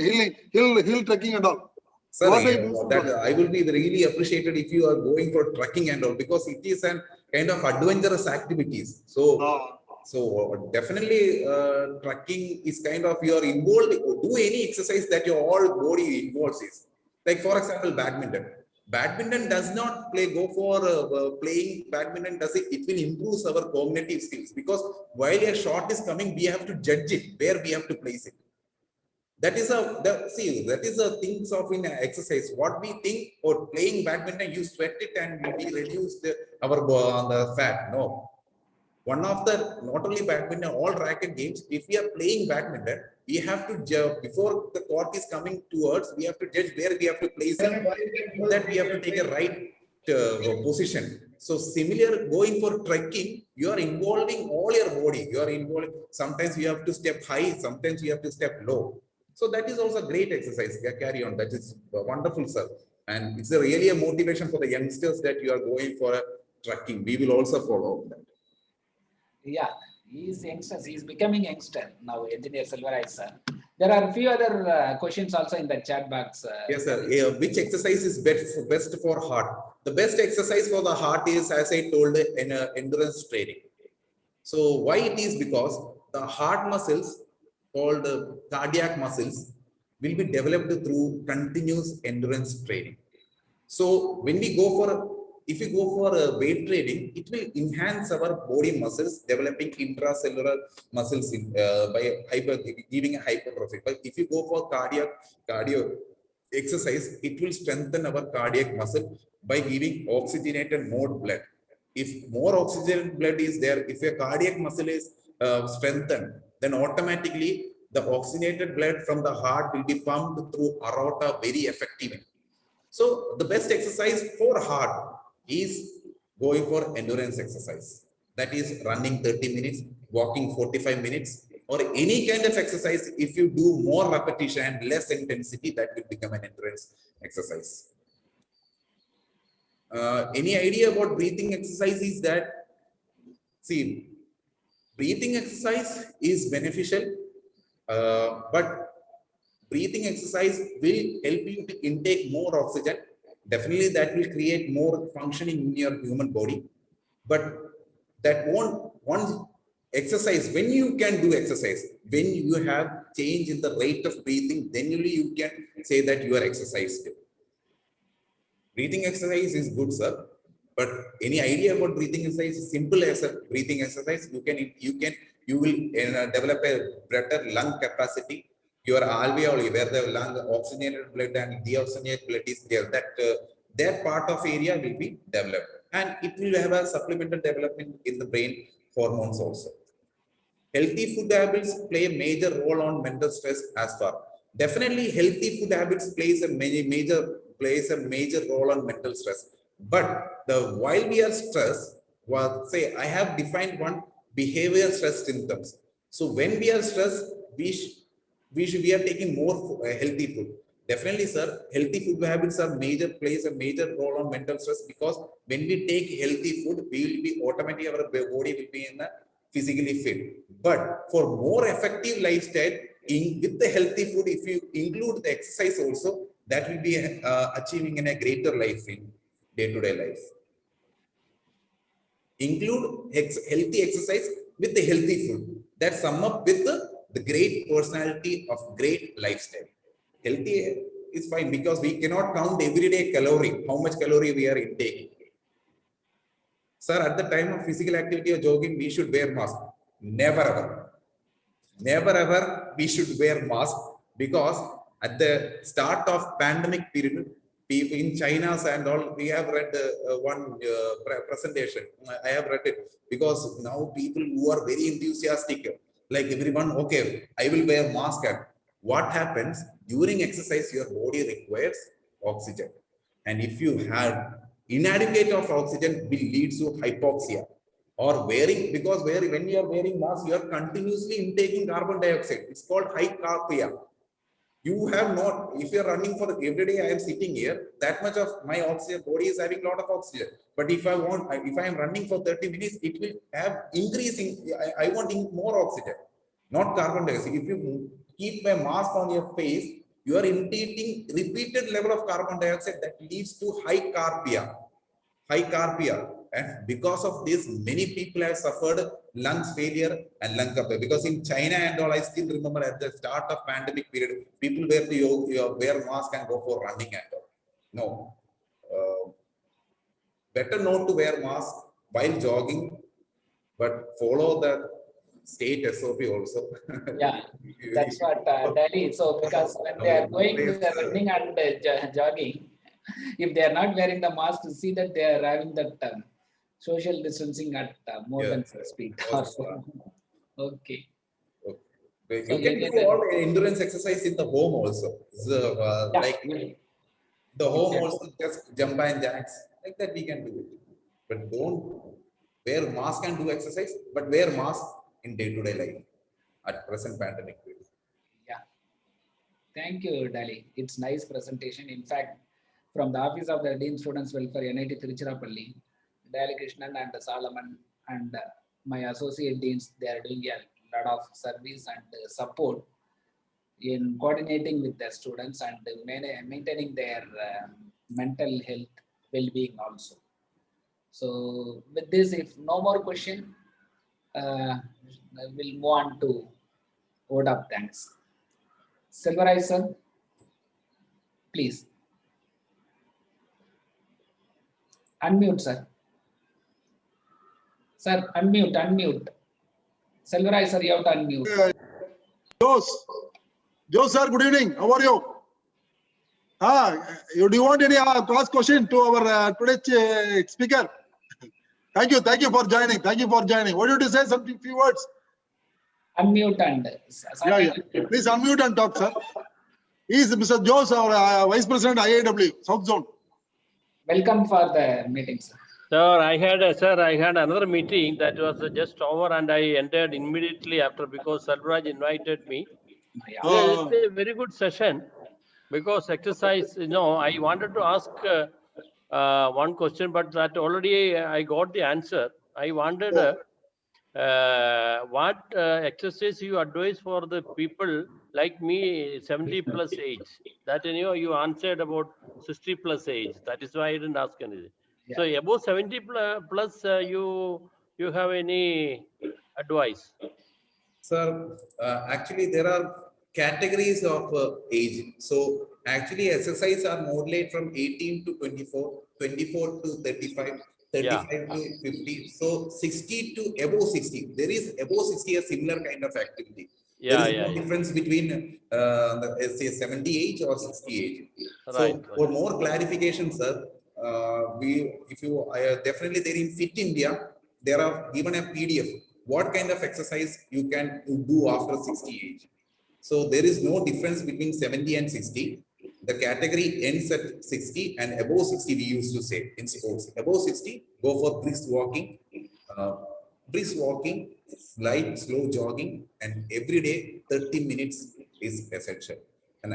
hill trekking and all. Sir, I will be really appreciated if you are going for trekking and all, because it is an kind of adventurous activities. So definitely trekking is kind of you are involved. Do any exercise that your whole body involves is. Like for example, badminton. Badminton does not go for playing badminton. It will improve our cognitive skills, because while a shot is coming, we have to judge it where we have to place it. That is a things of in exercise. What we think or playing badminton, you sweat it and we reduce the fat. No. One of the, not only badminton, all racket games, if we are playing badminton, we have to judge before the court is coming towards, we have to judge where we have to place it, that we have to take a right position. So similar, going for trekking, you are involving all your body. You are involving, sometimes you have to step high, sometimes you have to step low. So that is also a great exercise. Carry on. That is wonderful, sir. And it's really a motivation for the youngsters that you are going for a trekking. We will also follow that. Yeah, he's youngsters. He's becoming youngster now, Engineer Silveraj sir. There are a few other questions also in the chat box. Yes, sir. Yeah, which exercise is best for heart? The best exercise for the heart is, as I told, in endurance training. So why it is? Because the heart muscles called cardiac muscles will be developed through continuous endurance training. So when we go for, if we go for weight training, it will enhance our body muscles, developing intracellular muscles by giving a hypertrophy. But if you go for cardio exercise, it will strengthen our cardiac muscle by giving oxygenated more blood. If more oxygenated blood is there, if a cardiac muscle is strengthened, then automatically the oxygenated blood from the heart will be pumped through aorta very effectively. So the best exercise for heart is going for endurance exercise. That is running 30 minutes, walking 45 minutes, or any kind of exercise. If you do more repetition and less intensity, that will become an endurance exercise. Any idea about breathing exercise is that, see, breathing exercise is beneficial, but breathing exercise will help you to intake more oxygen. Definitely that will create more functioning in your human body. But that one exercise, when you can do exercise, when you have change in the rate of breathing, then only you can say that you are exercised. Breathing exercise is good, sir. But any idea about breathing exercise? Simple as a breathing exercise. You will develop a better lung capacity. Your alveoli, where the lung oxygenated blood and deoxygenated blood is there, that part of area will be developed, and it will have a supplemental development in the brain hormones also. Healthy food habits play a major role on mental stress as far. Definitely, healthy food habits plays a major role on mental stress. But while we are stressed, say I have defined one behavior stress symptoms. So when we are stressed, we are taking more healthy food. Definitely, sir, healthy food habits plays a major role on mental stress, because when we take healthy food, we will be automatically, our body will be in a physically fit. But for more effective lifestyle, with the healthy food, if you include the exercise also, that will be achieving in a greater life in day-to-day life. Include healthy exercise with the healthy food. That sum up with the great personality of great lifestyle. Healthy is fine, because we cannot count everyday calorie, how much calorie we are intaking. Sir, at the time of physical activity or jogging, we should wear mask. Never ever. Never ever we should wear mask, because at the start of pandemic period, people in China and all, we have read one presentation. I have read it, because now people who are very enthusiastic, like everyone, okay, I will wear mask. And what happens during exercise? Your body requires oxygen, and if you have inadequate of oxygen, will lead to hypoxia. Or wearing, because when you are wearing mask, you are continuously intaking carbon dioxide. It's called hypercapnia. You have not, if you are running for every day, I am sitting here, that much of my oxygen, body is having a lot of oxygen. But if I am running for 30 minutes, it will have increasing, I want more oxygen, not carbon dioxide. If you keep a mask on your face, you are intaking repeated level of carbon dioxide, that leads to hypercapnia. And because of this, many people have suffered lungs failure and lung cancer. Because in China and all, I still remember at the start of pandemic period, people wear mask and go for running and all. No, better not to wear mask while jogging, but follow the state SOP also. Yeah, that's what Delhi. So because when they are going running and jogging, if they are not wearing the mask, to see that they are having that social distancing at more than 6 feet. Okay. Okay. So You can do all endurance exercise in the home also. So, yeah, like the home also, just jump and jacks, like that we can do it. But don't wear mask and do exercise, but wear mask in day-to-day life at present pandemic period. yeah. Thank you, Dali. It's nice presentation. In fact, from the Office of the Dean Students Welfare, NIT Tiruchirappalli, Dali Krishnan and Solomon and my associate deans, they are doing a lot of service and support in coordinating with the students and maintaining their mental health well-being also. So with this, if no more question, we'll move on to vote of thanks. Silveraj sir, please. Unmute, sir. Sir, unmute. Silveraj sir, you have to unmute. Jose sir, good evening. How are you? Do you want any cross question to our today's speaker? Thank you for joining. What did you say? Something, few words. Unmute and Yeah. Please unmute and talk, sir. He is Mr. Jose, our Vice President IAW South Zone. Welcome for the meeting, sir. Sir, I had another meeting that was just over, and I entered immediately after because Salvaraj invited me. Yeah. It's a very good session because exercise. I wanted to ask one question, but that already I got the answer. I wondered what exercise you advise for the people like me, 70 plus age. That you answered about 60 plus age. That is why I didn't ask anything. Yeah. So above 70 plus, you have any advice? Sir, actually there are categories of age. So actually exercise are moderate from 18 to 24, 24 to 35, 35 to 50. So 60 to above 60. There is above 60 a similar kind of activity. There is no difference between say 70 age or 60 age. So for more clarification, sir, definitely there in Fit India, there are given a PDF. What kind of exercise you can do after 60 age? So there is no difference between 70 and 60. The category ends at 60 and above 60 we used to say in sports. Above 60, go for brisk walking. Light, slow jogging, and every day 30 minutes is essential. And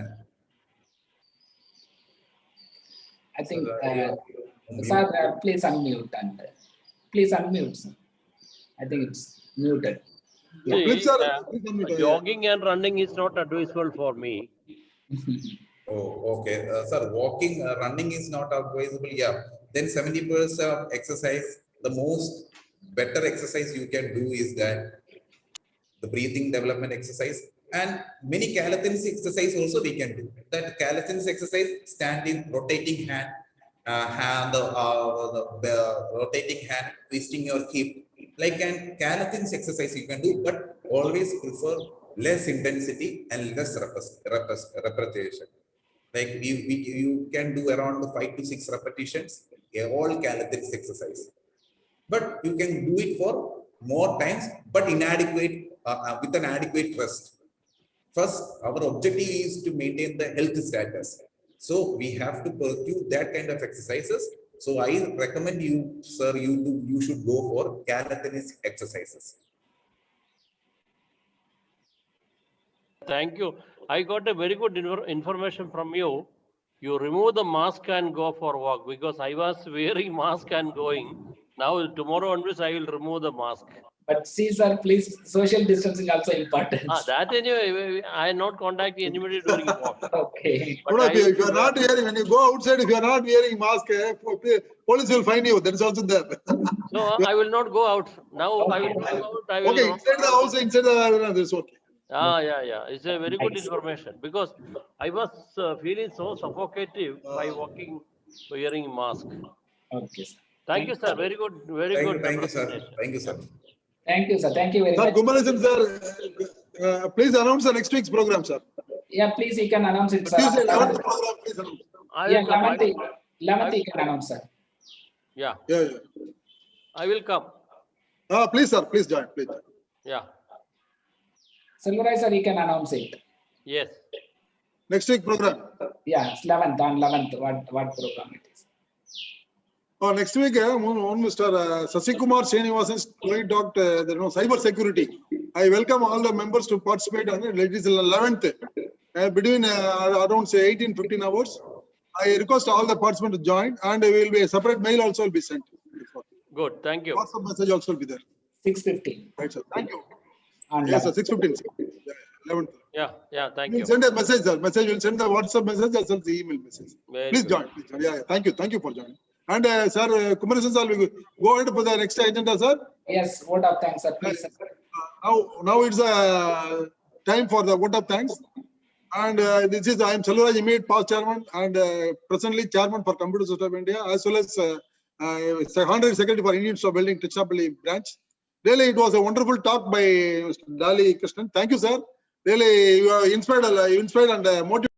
I think, sir, please unmute and please unmute, sir. I think it's muted. See, jogging and running is not advisable for me. Oh, okay. Sir, walking, running is not advisable. Yeah. Then 70% of exercise, the most better exercise you can do is that the breathing development exercise, and many calisthenics exercise also we can do. That calisthenics exercise, standing, rotating hand, rotating hand, twisting your hip, like an calisthenics exercise you can do, but always prefer less intensity and less repetition. Like you can do around 5 to 6 repetitions, all calisthenics exercise. But you can do it for more times, but inadequate, with an adequate rest. First, our objective is to maintain the health status. So we have to pursue that kind of exercises. So I recommend you, sir, you should go for calisthenics exercises. Thank you. I got a very good information from you. You remove the mask and go for walk because I was wearing mask and going. Now tomorrow onwards I will remove the mask. But see, sir, please, social distancing also important. That anyway, I am not contacting anybody during walk. Okay. But if you are not wearing, when you go outside, if you are not wearing mask, police will find you. That is also there. No, I will not go out. Now I will go out. I will okay, inside the house, inside the, this okay. Yeah. It's a very good information because I was feeling so suffocative by walking, wearing mask. Okay, sir. Thank you, sir. Very good. Thank you, sir. Thank you, sir. Thank you, sir. Thank you very Sir, much. Kumaresan, sir, please announce the next week's program, sir. Yeah, please, you can announce it, sir. Tuesday, 11th program, please announce. Yeah, 11th you can announce, sir. Yeah. I will come. Please, sir, please join. Please join. Yeah. Silveraj, sir, you can announce it. Yes. Next week program. Yeah, it's 11th, on 11th, what program it is. Next week, Mr. Sasikumar Srinivasan is going to talk cyber security. I welcome all the members to participate on it. It is 11th, between around say 18-15 hours. I request all the participants to join, and will be a separate mail also will be sent. Good, thank you. WhatsApp message also will be there. 6:50. Right, sir. Thank you. On Yes, sir. 11th. 6:15. 11th. Yeah, thank We'll you. send a message, sir. Message will send the WhatsApp message as well as the email message. Very Please good. join. Please join. Yeah, thank you. Thank you for joining. And sir, Kumaresan sir, we go ahead for the next agenda, sir. Yes, vote of thanks, sir. Please, sir. Now it's time for the vote of thanks. And this is I am Chaluraj, immediate past chairman and presently chairman for Computer System of India, as well as Honorary Secretary for Indian Institute of Building, Tiruchirappalli branch. Really, it was a wonderful talk by Mr. Dali Krishnan. Thank you, sir. Really, you are inspired and motivated.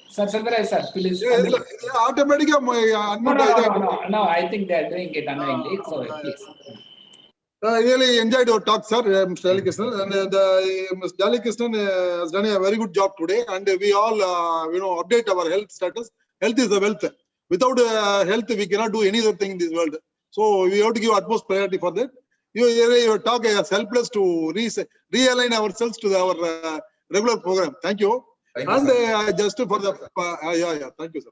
Sir, Sundaraj, sir, please. Yeah, automatically No, I think they are doing it unknowingly. So, please. I really enjoyed your talk, sir, Mr. Dali Krishnan. And Mr. Dali Krishnan has done a very good job today. And we all, update our health status. Health is the wealth. Without health, we cannot do any other thing in this world. So we have to give utmost priority for that. Your talk has helped us to realign ourselves to our regular program. Thank you. Thank you, And sir. just for the, thank you, sir.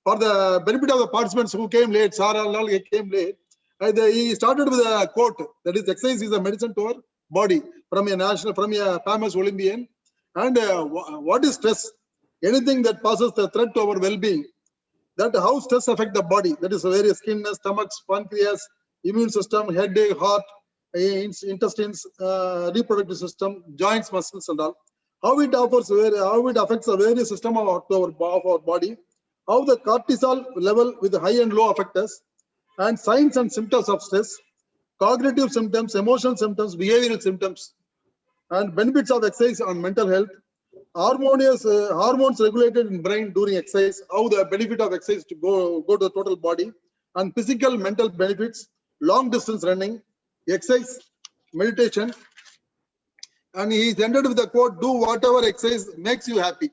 For the benefit of the participants who came late, Sarah Lal came late. He started with a quote that is, exercise is a medicine to our body, from a famous Olympian. And what is stress? Anything that poses the threat to our well-being. That how stress affect the body. That is various skin, stomach, pancreas, immune system, headache, heart, intestines, reproductive system, joints, muscles, and all. How it affects the various system of our body. How the cortisol level with high and low affect us. And signs and symptoms of stress, cognitive symptoms, emotional symptoms, behavioral symptoms, and benefits of exercise on mental health, hormones regulated in brain during exercise, how the benefit of exercise to go to the total body, and physical, mental benefits, long distance running, exercise, meditation. And he ended with the quote, do whatever exercise makes you happy.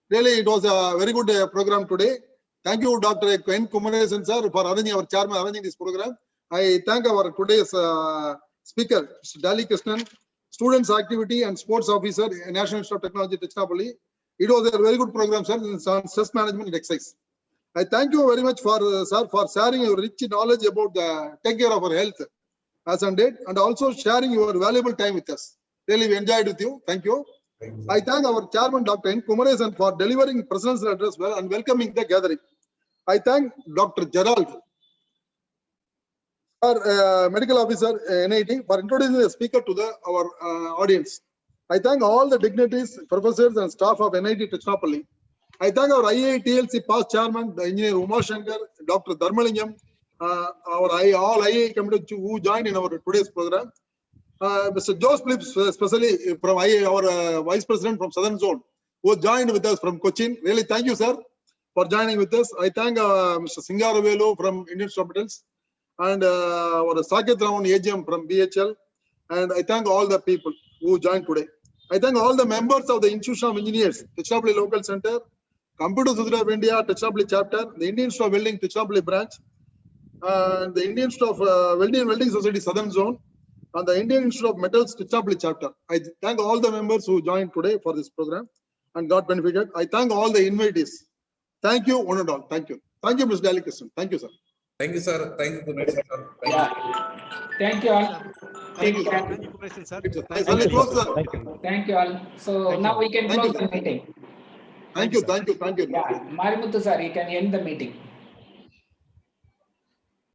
Really, it was a very good program today. Thank you, Dr. N. Kumaresan sir, for our chairman arranging this program. I thank our today's speaker, Mr. Dali Krishnan, Students Activity and Sports Officer, National Institute of Technology, Tiruchirappalli. It was a very good program, sir, on stress management and exercise. I thank you very much for sir for sharing your rich knowledge about the take care of our health as on date, and also sharing your valuable time with us. Really, we enjoyed with you. Thank you. I thank our chairman, Dr. N. Kumaresan, for delivering presidential address well and welcoming the gathering. I thank Dr. Gerald, our medical officer, NIT, for introducing the speaker to our audience. I thank all the dignitaries, professors, and staff of NIT Tiruchirappalli. I thank our IITLC past chairman, the engineer Uma Shankar, Dr. Dharmalingam, all IIA committee who joined in our today's program. Mr. Jose Phillips, especially from our Vice President from Southern Zone, who joined with us from Cochin. Really, thank you, sir, for joining with us. I thank Mr. Singaravelu from Indian Hospitals and our Saket Raman AGM from BHL. And I thank all the people who joined today. I thank all the members of the Institute of Engineers, Tiruchirappalli Local Center, Computer System of India, Tiruchirappalli Chapter, the Indian Institute of Building, Tiruchirappalli Branch, and the Indian Institute of Welding Society, Southern Zone, and the Indian Institute of Metals, Tiruchirappalli Chapter. I thank all the members who joined today for this program and got benefited. I thank all the invitees. Thank you, one and all. Thank you. Thank you, Mr. Dali Krishnan. Thank you, sir. Thank you, sir. Thank you, Kumaresan sir. Thank you. Thank you all. Thank you, sir. Thank you, Kumaresan sir. Thank you, sir. Thank you. Thank you all. So now we can Thank close you. the meeting. Thank you. Yeah, Marimuthu sir, you can end the meeting.